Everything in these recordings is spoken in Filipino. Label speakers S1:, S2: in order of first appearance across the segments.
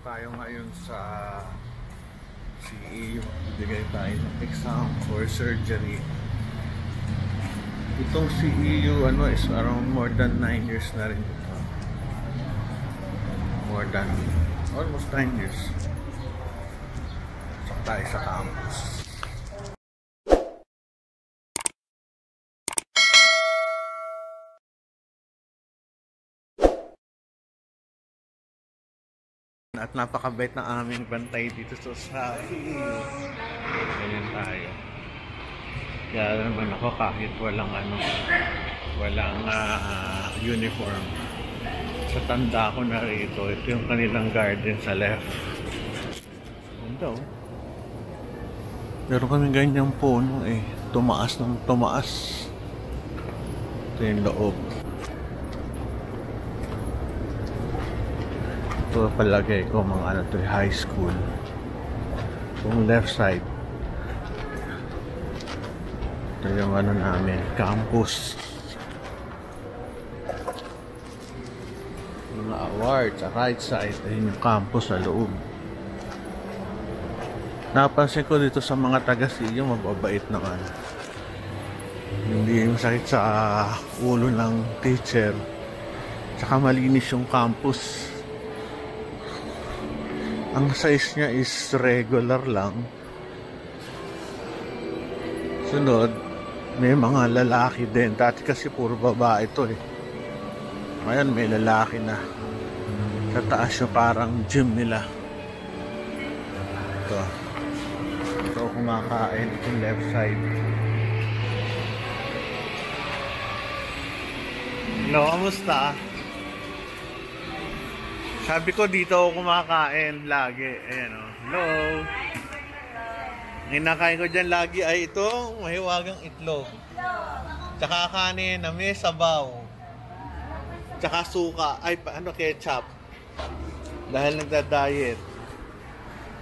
S1: tayo ngayon sa CEU. Bigay tayo ng exam for surgery. Itong CEU is around more than 9 years na rin ito. More than almost 9 years. So tayo sa campus. At napakabait ng aming bantay dito sa CEU. Ganyan tayo. Kaya naman ako kahit walang walang uniform. Sa tanda ko na rito, ito yung kanilang garden sa left. Ganda oh. Meron kami ganyang puno tumaas ng tumaas. Ito yung loob. Ito palagay ko mga high school. Yung left side. Ito yung namin, campus. Yung awards, sa right side, ayun yung campus sa loob. Napansin ko dito sa mga taga-CEU, mababait naman. Hindi yung sakit sa ulo ng teacher. Tsaka malinis yung campus. Ang size niya is regular lang. Sunod, may mga lalaki din. Dati kasi puro babae ito Ngayon may lalaki na. Sa taas yung parang gym nila. Ito kumakain. Itong left side. Hello, kamusta? Sabi ko dito ako kumakain lagi. Ayan o. Hello. Ang kinakain ko dyan lagi ay itong mahiwagang itlog. Tsaka kanin na may sabaw. Tsaka suka. Ay, ketchup. Dahil nagda-diet.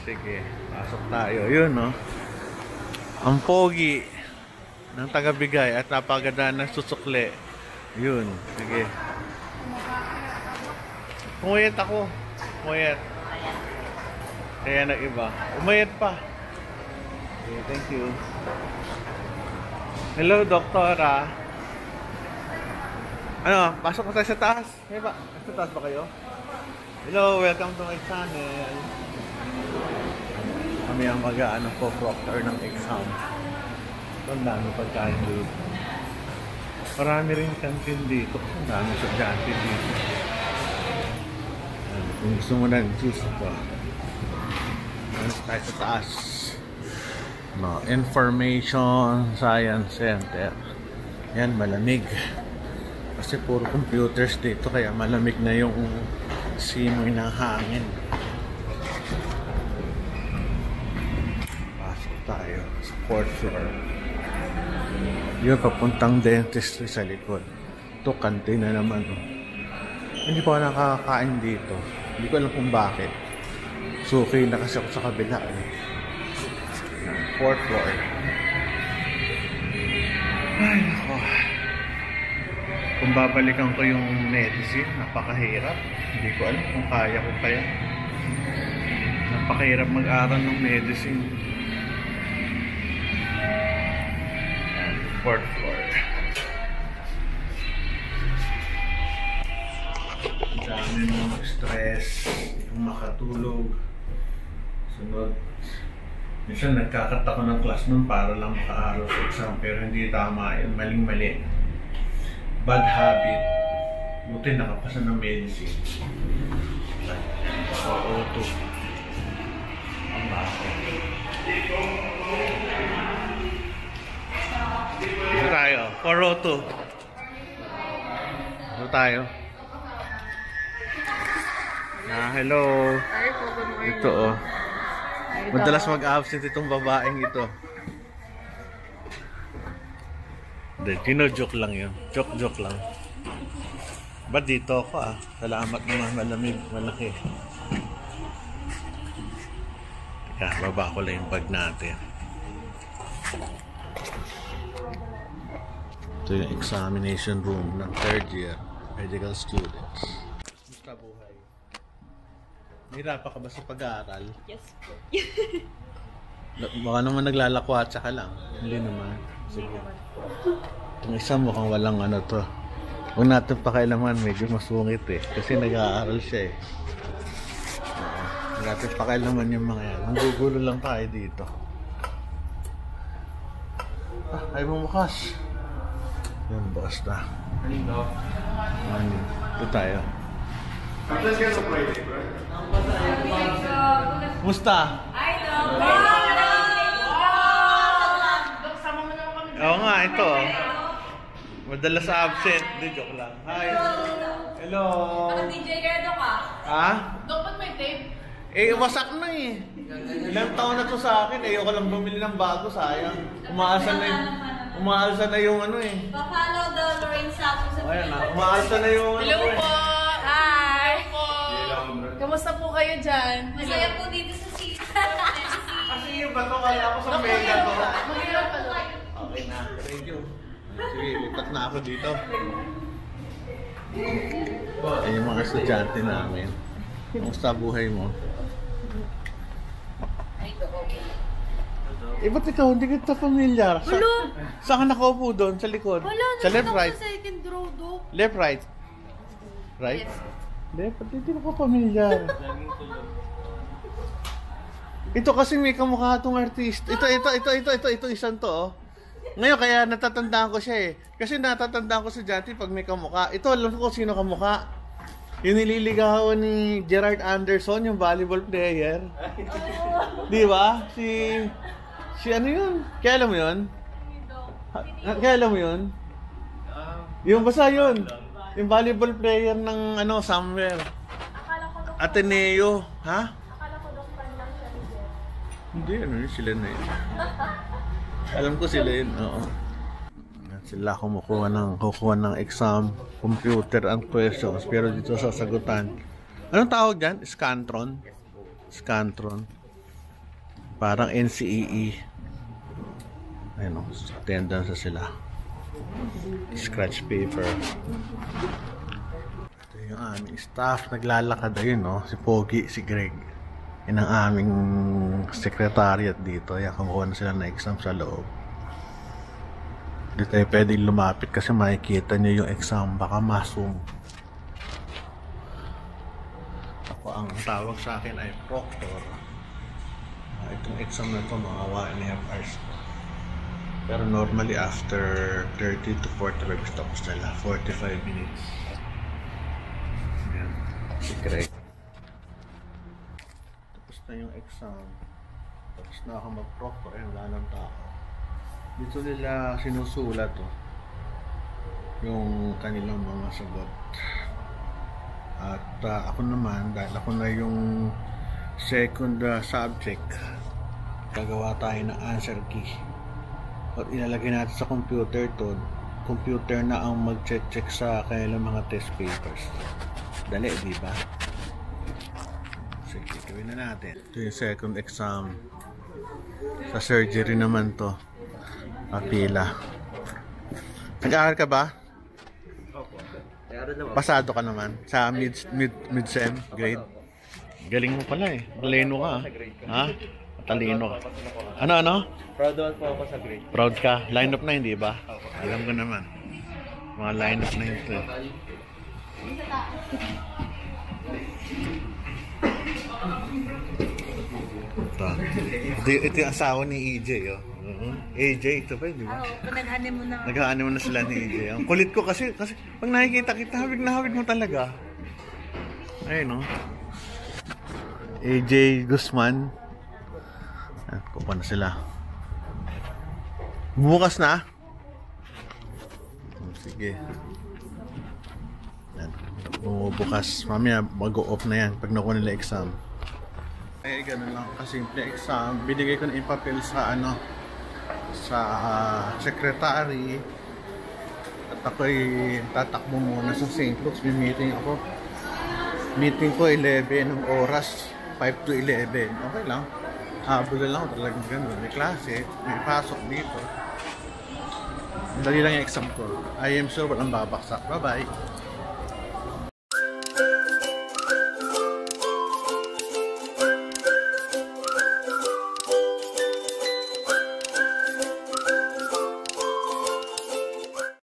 S1: Sige, pasok tayo. Yun ang pogi ng tagabigay at napaganda ng susukli. Yun. Sige. Umayat ako. Umayat. Kaya nag-iba. Umayat pa. Okay, thank you. Hello, doktora. Pasok ko tayo sa taas. May ba? Sa taas ba kayo? Hello, welcome to my channel. Kami ang proctor ng exam. Ang dami pagkain dito. Marami rin kantin dito. Ang dami estudyante dito. Kung gusto mo ng juice ito, tayo sa taas. Information Science Center. Yan, malamig. Kasi puro computers dito, kaya malamig na yung simoy ng hangin. Pasok tayo sa 4th floor. Yun, papuntang dentistry sa likod. Ito, kantina naman. Hindi pa ako nakakain dito. Hindi ko alam kung bakit. Suki na kasi ako sa kabila 4th floor. Ay, nako. Kung babalikan ko yung medicine, napakahirap. Hindi ko alam kung kaya ko kaya. Napakahirap mag-aral ng medicine. 4th floor. Dami mga stress, makatulog. Sunod. Minsan nagkakata ko ng class nun para lang maka-aral sa exam, pero hindi tama yun, maling-mali. Bad habit. Buti nakapasa ng medicine. O2. Ang bako. Dito tayo. 402. Dito tayo. Hello. Ito madalas mag-absent itong babaeng ito. Joke lang yun. Joke lang. Ba't dito ako Salamat naman, malamig, malaki. Teka, baba ko lang yung bag natin. Ito yung examination room ng 3rd year medical students. Musta buhay? Nahirapan ka ba sa pag-aaral?
S2: Yes po.
S1: Baka naman naglalakwatsa ka lang. Hindi naman. Sige. Yung isa mukhang walang ano to. Huwag natin pakailaman, medyo masungit eh. Kasi nag-aaral siya eh. Huwag natin pakailaman yung mga yan. Manggugulo lang tayo dito. Ay bumukas. Yan, bukas na. Ito tayo. Musta? Oo nga, ito. Madalas sa absent. Hindi, joke lang. Hi. Hello.
S2: Naka-DJ ka ka?
S1: Ha?
S2: Dapat may tape.
S1: Eh, wasak na eh. Ilang taon na to sa akin. Ayoko lang bumili ng bago, sayang. Umaalsa na yung ano eh.
S2: Pa-follow the Lorraine Sapo sa
S1: Ayan na, umaalsa na yung ano
S3: Hello
S1: eh.
S3: po!
S2: Hi!
S3: Kamusta po kayo dyan?
S2: Masaya po dito sa season.
S1: Kasi yung bato kaya ako sa mega to.
S3: Mahirap pala.
S1: Okay na, thank you. Sige, lipat na ako dito. Ay, yung mga estudyante namin. Kamusta buhay mo? Eh, ba't ikaw hindi kita pamilyar? Saan ka nakaupo doon? Sa likod?
S2: Wala,
S1: sa left, right?
S2: sa second row do.
S1: Left, right? Right? Left, ba't hindi ko pamilyar? Ito kasi may kamukha itong artist. Ito, isang to, oh. Ngayon, kaya natatandaan ko siya eh. Kasi natatandaan ko sa Janty pag may kamukha. Ito, alam ko sino kamukha. Yung nililigawan ni Gerard Anderson, yung volleyball player. Di ba? Si ano yun? Kaya alam mo yun? Kaya alam mo yun? Yung basta yun. Yung volleyball player ng ano, somewhere. Ateneo. Ha? Hindi, ano yun? Sila na yun. Alam ko sila yun, oo. Sila kukuha ng exam, computer and questions, pero dito sasagutan. Anong tawag dyan? Scantron? Scantron. Parang NCEE. Ayun o, attendance sila. Scratch paper. Ito yung aming staff. Naglalakad ayun o, si Pogi, si Greg. Yan ang aming secretariat dito. Yan, kumuha na sila ng exam sa loob. Hindi tayo pwedeng lumapit kasi makikita nyo yung exam. Baka masum. Ako, ang tawag sa akin ay proctor. Itong exam na ito, mga 1.5 hours. Pero normally after 30 to 45 tapos nila. 45 minutes. Yan. Si Greg. Na yung exam, tapos na ako mag-proctor, ayun, wala ng tao. Dito nila sinusulat yung kanilang mga sagot. At ako naman, dahil ako na yung second subject, gagawa tayo ng answer key. At ilalagay natin sa computer to, computer na ang mag-check sa kanilang mga test papers. Dali, di ba? Sige, gawin na natin. Ito yung second exam. Sa surgery naman to. Pila. Nag-aaral ka ba?
S4: Opo.
S1: Pasado ka naman sa mid-sem grade. Galing mo pala eh. Talino ka. Ha? Talino ka. Ano?
S4: Proud naman po ako sa grade.
S1: Proud ka? Line up na hindi ba? Alam ko naman. Mga line up na ito eh. Ito yung asawa ni EJ, oh. AJ, ito ba, di ba?
S2: Oo, nag-honeymoon na.
S1: Nag-honeymoon na sila ni EJ. Ang kulit ko kasi pag nakikita kita, hawig na hawig mo talaga. Ayun, oh. AJ Guzman. Kuha na sila. Bukas na? Sige. Yan. Bukas. Mamaya, mag-o-off na yan pag nakuha nila exam. Eh, ganun lang kasimple exam. Binigay ko na yung papel sa sa secretary. At ako'y tatakbo muna sa St. Luke's. May meeting ako. Meeting ko 11 ng oras. 5 to 11. Okay lang. Habol na lang ako talagang ganun. May klase. May pasok dito. Dali lang yung exam ko. I am sure walang babaksak. Bye-bye.